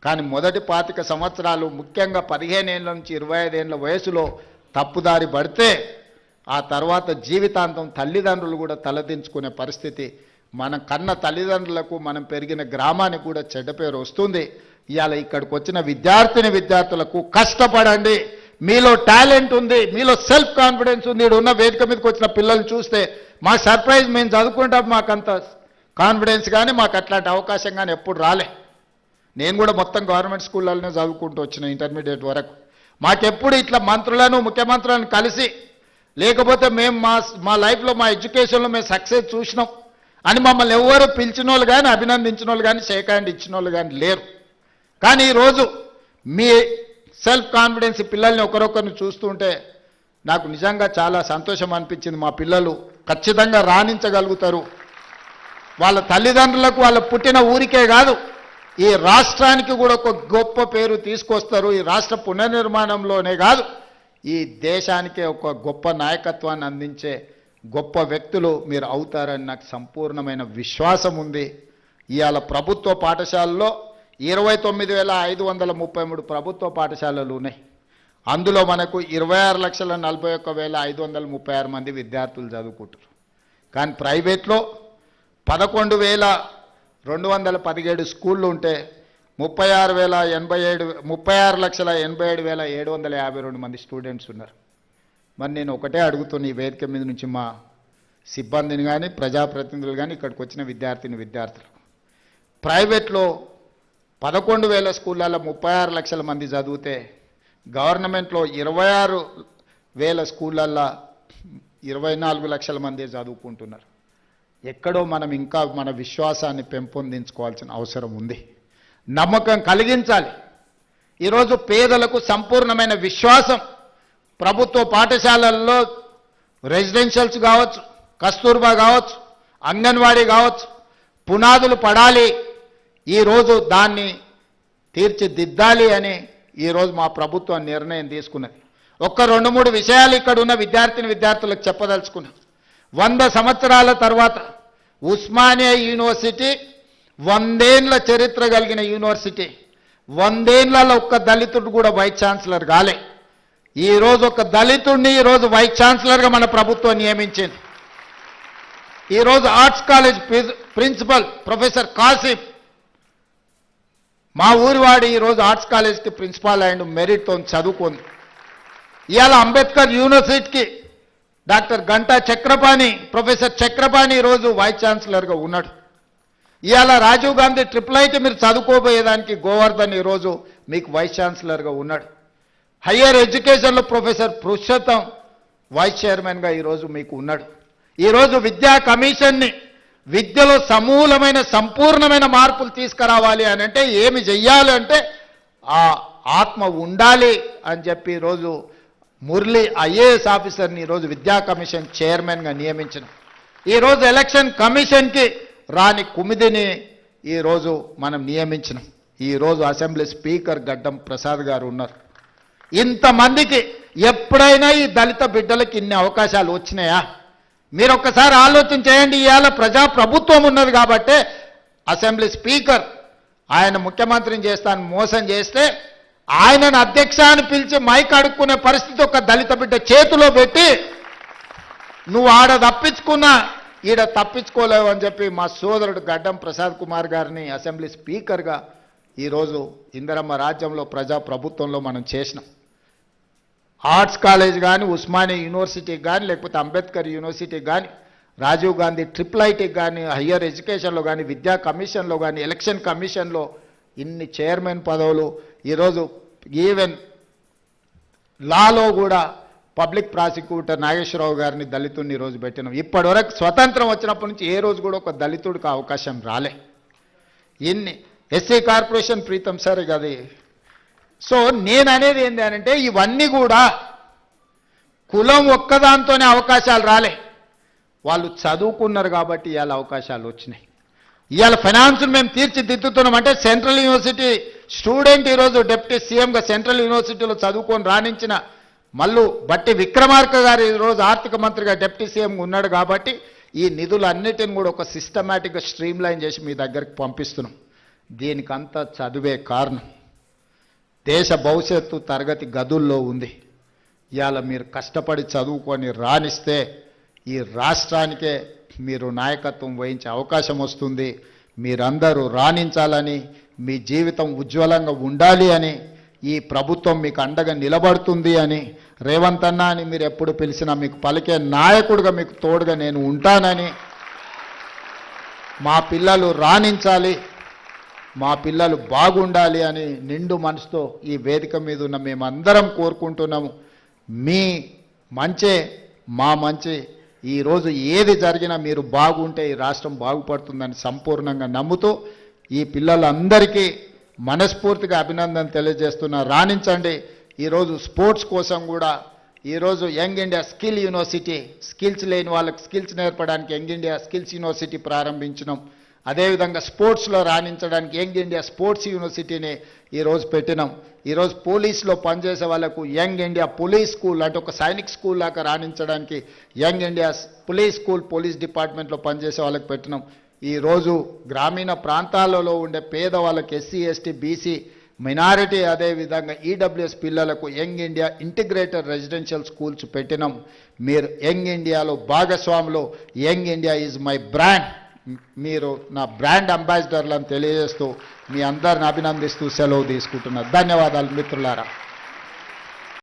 కానీ మొదటి 25 సంవత్సరాలు ముఖ్యంగా 15 ఏళ్ల నుంచి 25 ఏళ్ల వయసులో తప్పుదారి పడితే ఆ తర్వాత జీవితాంతం తల్లిదండ్రులు కూడా తలదించుకునే పరిస్థితి, మన కన్న తల్లిదండ్రులకు మనం పెరిగిన గ్రామానికి కూడా చెడ్డ పేరు వస్తుంది. ఇవాళ ఇక్కడికి వచ్చిన విద్యార్థులకు కష్టపడండి, మీలో టాలెంట్ ఉంది, మీలో సెల్ఫ్ కాన్ఫిడెన్స్ ఉంది. ఇక్కడ ఉన్న వేదిక మీదకి వచ్చిన పిల్లల్ని చూస్తే మా సర్ప్రైజ్, మేము చదువుకుంటాం, మాకంత కాన్ఫిడెన్స్ కానీ మాకు అట్లాంటి అవకాశం కానీ ఎప్పుడు రాలే. నేను కూడా మొత్తం గవర్నమెంట్ స్కూళ్ళలోనే చదువుకుంటూ వచ్చిన ఇంటర్మీడియట్ వరకు. మాకెప్పుడు ఇట్లా మంత్రులను ముఖ్యమంత్రులను కలిసి లేకపోతే మేము మా లైఫ్లో మా ఎడ్యుకేషన్లో మేము సక్సెస్ చూసినాం అని మమ్మల్ని ఎవరు పిలిచిన వాళ్ళు కానీ అభినందించిన వాళ్ళు కానీ షేక్ హ్యాండ్ ఇచ్చిన వాళ్ళు కానీ లేరు. కానీ ఈరోజు మీ సెల్ఫ్ కాన్ఫిడెన్స్ పిల్లల్ని ఒకరొకరిని చూస్తుంటే నాకు నిజంగా చాలా సంతోషం అనిపించింది. మా పిల్లలు ఖచ్చితంగా రాణించగలుగుతారు. వాళ్ళ తల్లిదండ్రులకు వాళ్ళ పుట్టిన ఊరికే కాదు, ఈ రాష్ట్రానికి కూడా ఒక గొప్ప పేరు తీసుకొస్తారు. ఈ రాష్ట్ర పునర్నిర్మాణంలోనే కాదు, ఈ దేశానికే ఒక గొప్ప నాయకత్వాన్ని అందించే గొప్ప వ్యక్తులు మీరు అవుతారని నాకు సంపూర్ణమైన విశ్వాసం ఉంది. ఇవాళ ప్రభుత్వ పాఠశాలలో 29,533 ప్రభుత్వ పాఠశాలలు ఉన్నాయి. అందులో మనకు 26,41,536 మంది విద్యార్థులు చదువుకుంటారు. కానీ ప్రైవేట్లో 11,217 స్కూళ్ళు ఉంటే 36,87,752 మంది స్టూడెంట్స్ ఉన్నారు. మరి నేను ఒకటే అడుగుతున్నా ఈ వేదిక మీద నుంచి మా సిబ్బందిని కానీ ప్రజాప్రతినిధులు కానీ ఇక్కడికి వచ్చిన విద్యార్థులు, ప్రైవేట్లో 11,000 స్కూళ్ళల్లో 36 లక్షల మంది చదివితే గవర్నమెంట్లో 26,000 స్కూళ్ళల్లో 24 లక్షల మంది చదువుకుంటున్నారు. ఎక్కడో మనం ఇంకా మన విశ్వాసాన్ని పెంపొందించుకోవాల్సిన అవసరం ఉంది. నమ్మకం కలిగించాలి. ఈరోజు పేదలకు సంపూర్ణమైన విశ్వాసం ప్రభుత్వ పాఠశాలల్లో రెసిడెన్షియల్స్ కావచ్చు, కస్తూర్బా కావచ్చు, అంగన్వాడీ కావచ్చు, పునాదులు పడాలి. ఈరోజు దాన్ని తీర్చిదిద్దాలి అని ఈరోజు మా ప్రభుత్వం నిర్ణయం తీసుకున్నది. ఒక్క 2-3 విషయాలు ఇక్కడ ఉన్న విద్యార్థులకు చెప్పదలుచుకున్నాం. 100 సంవత్సరాల తర్వాత ఉస్మానియా యూనివర్సిటీ 100 ఏళ్ల చరిత్ర కలిగిన యూనివర్సిటీ, 100 ఏళ్లలో ఒక్క దళితుడు కూడా వైస్ ఛాన్సలర్ కాలే. ఈరోజు ఒక దళితుడిని ఈరోజు వైస్ ఛాన్సలర్గా మన ప్రభుత్వం నియమించింది. ఈరోజు arts college principal professor Kasim మా ఊరివాడి ఈరోజు ఆర్ట్స్ కాలేజ్కి ప్రిన్సిపాల్ అండ్ మెరిట్తో చదువుకుంది. ఇవాళ అంబేద్కర్ యూనివర్సిటీకి డాక్టర్ గంటా చక్రపాణి, ప్రొఫెసర్ చక్రపాణి ఈరోజు వైస్ ఛాన్సలర్గా ఉన్నాడు. ఇవాళ రాజీవ్ గాంధీ IIIT మీరు చదువుకోబోయేదానికి గోవర్ధన్ ఈరోజు మీకు వైస్ ఛాన్సలర్గా ఉన్నాడు. హయ్యర్ ఎడ్యుకేషన్లో ప్రొఫెసర్ పురుషోత్తం వైస్ చైర్మన్గా ఈరోజు మీకు ఉన్నాడు. ఈరోజు విద్యా కమిషన్ని విద్యలో సమూలమైన సంపూర్ణమైన మార్పులు తీసుకురావాలి అని అంటే ఏమి చెయ్యాలి అంటే ఆ ఆత్మ ఉండాలి అని చెప్పి ఈరోజు మురళి IAS ఆఫీసర్ని ఈరోజు విద్యా కమిషన్ చైర్మన్గా నియమించిన. ఈరోజు ఎలక్షన్ కమిషన్కి రాని కుమిదిని ఈరోజు మనం నియమించినాం. ఈరోజు అసెంబ్లీ స్పీకర్ గడ్డం ప్రసాద్ గారు ఉన్నారు. ఇంతమందికి ఎప్పుడైనా ఈ దళిత బిడ్డలకి ఇన్ని అవకాశాలు వచ్చినాయా? మీరు ఒక్కసారి ఆలోచన చేయండి. ఇవాళ ప్రజాప్రభుత్వం ఉన్నది కాబట్టి అసెంబ్లీ స్పీకర్ ఆయన ముఖ్యమంత్రిని చేస్తాను మోసం చేస్తే ఆయనను అధ్యక్ష అని పిలిచి మైక్ అడుక్కునే పరిస్థితి ఒక దళిత బిడ్డ చేతిలో పెట్టి నువ్వు ఆడ తప్పించుకున్నా ఈడ తప్పించుకోలేవు అని చెప్పి మా సోదరుడు గడ్డం ప్రసాద్ కుమార్ గారిని అసెంబ్లీ స్పీకర్గా ఈరోజు ఇందిరమ్మ రాజ్యంలో ప్రజాప్రభుత్వంలో మనం చేసినాం. ఆర్ట్స్ కాలేజ్ కానీ, ఉస్మానియా యూనివర్సిటీకి కానీ, లేకపోతే అంబేద్కర్ యూనివర్సిటీకి కానీ, రాజీవ్ గాంధీ IIITకి కానీ, హయ్యర్ ఎడ్యుకేషన్లో కానీ, విద్యా కమిషన్లో కానీ, ఎలక్షన్ కమిషన్లో ఇన్ని చైర్మన్ పదవులు. ఈరోజు ఈవెన్ లాలో కూడా పబ్లిక్ ప్రాసిక్యూటర్ నాగేశ్వరరావు గారిని దళితుడిని ఈరోజు పెట్టినాం. ఇప్పటివరకు స్వతంత్రం వచ్చినప్పటి నుంచి ఏ రోజు కూడా ఒక దళితుడికి అవకాశం రాలే. ఇన్ని ఎస్సీ కార్పొరేషన్ ప్రీతం సార్ అది. సో నేను అనేది ఏంటి అంటే ఇవన్నీ కూడా కులం ఒక్కదాంతోనే అవకాశాలు రాలే, వాళ్ళు చదువుకున్నారు కాబట్టి ఇవాళ అవకాశాలు వచ్చినాయి. ఇవాళ ఫైనాన్స్ మేము తీర్చిదిద్దుతున్నాం అంటే సెంట్రల్ యూనివర్సిటీ స్టూడెంట్ ఈరోజు డిప్యూటీ సీఎంగా సెంట్రల్ యూనివర్సిటీలో చదువుకొని రాణించిన మల్లు బట్టి విక్రమార్క గారు ఈరోజు ఆర్థిక మంత్రిగా డిప్యూటీ సీఎంగా ఉన్నాడు కాబట్టి ఈ నిధులన్నిటిని కూడా ఒక సిస్టమేటిక్గా స్ట్రీమ్ లైన్ చేసి మీ దగ్గరికి పంపిస్తున్నాం. దీనికంతా చదువే కారణం. దేశ భవిష్యత్తు తరగతి గదుల్లో ఉంది. ఇవాళ మీరు కష్టపడి చదువుకొని రాణిస్తే ఈ రాష్ట్రానికే మీరు నాయకత్వం వహించే అవకాశం వస్తుంది. మీరందరూ రాణించాలని, మీ జీవితం ఉజ్వలంగా ఉండాలి అని, ఈ ప్రభుత్వం మీకు అండగా నిలబడుతుంది అని, రేవంత్ అన్న అని మీరు ఎప్పుడు పిలిచినా మీకు పలికే నాయకుడిగా మీకు తోడుగా నేను ఉంటానని, మా పిల్లలు రాణించాలి, మా పిల్లలు బాగుండాలి అని నిండు మనసుతో ఈ వేదిక మీద ఉన్న మేమందరం కోరుకుంటున్నాము. మీ మంచే మా మంచి. ఈరోజు ఏది జరిగినా మీరు బాగుంటే ఈ రాష్ట్రం బాగుపడుతుందని సంపూర్ణంగా నమ్ముతూ ఈ పిల్లలందరికీ మనస్ఫూర్తిగా అభినందన తెలియజేస్తున్నా. రాణించండి. ఈరోజు స్పోర్ట్స్ కోసం కూడా ఈరోజు young India skill university, skills లేని వాళ్ళకి స్కిల్స్ నేర్పడానికి యంగ్ ఇండియా స్కిల్స్ యూనివర్సిటీ ప్రారంభించినాం. అదేవిధంగా స్పోర్ట్స్లో రాణించడానికి యంగ్ ఇండియా స్పోర్ట్స్ యూనివర్సిటీని ఈరోజు పెట్టినాం. ఈరోజు పోలీసులో పనిచేసే వాళ్ళకు యంగ్ ఇండియా పోలీస్ స్కూల్, అంటే ఒక సైనిక్ స్కూల్ లాగా రాణించడానికి young India police school, police డిపార్ట్మెంట్లో పనిచేసే వాళ్ళకి పెట్టినాం. ఈరోజు గ్రామీణ ప్రాంతాలలో ఉండే పేదవాళ్ళకి, ఎస్సీ ఎస్టీ బీసీ మైనారిటీ, అదేవిధంగా ఈడబ్ల్యూఎస్ పిల్లలకు young India integrated residential schools పెట్టినాం. మీరు యంగ్ ఇండియాలో భాగస్వాములు. Young India is my brand. మీరు నా బ్రాండ్ అంబాసిడర్లను తెలియజేస్తూ మీ అందరిని అభినందిస్తూ సెలవు తీసుకుంటున్నా. ధన్యవాదాలు మిత్రులారా.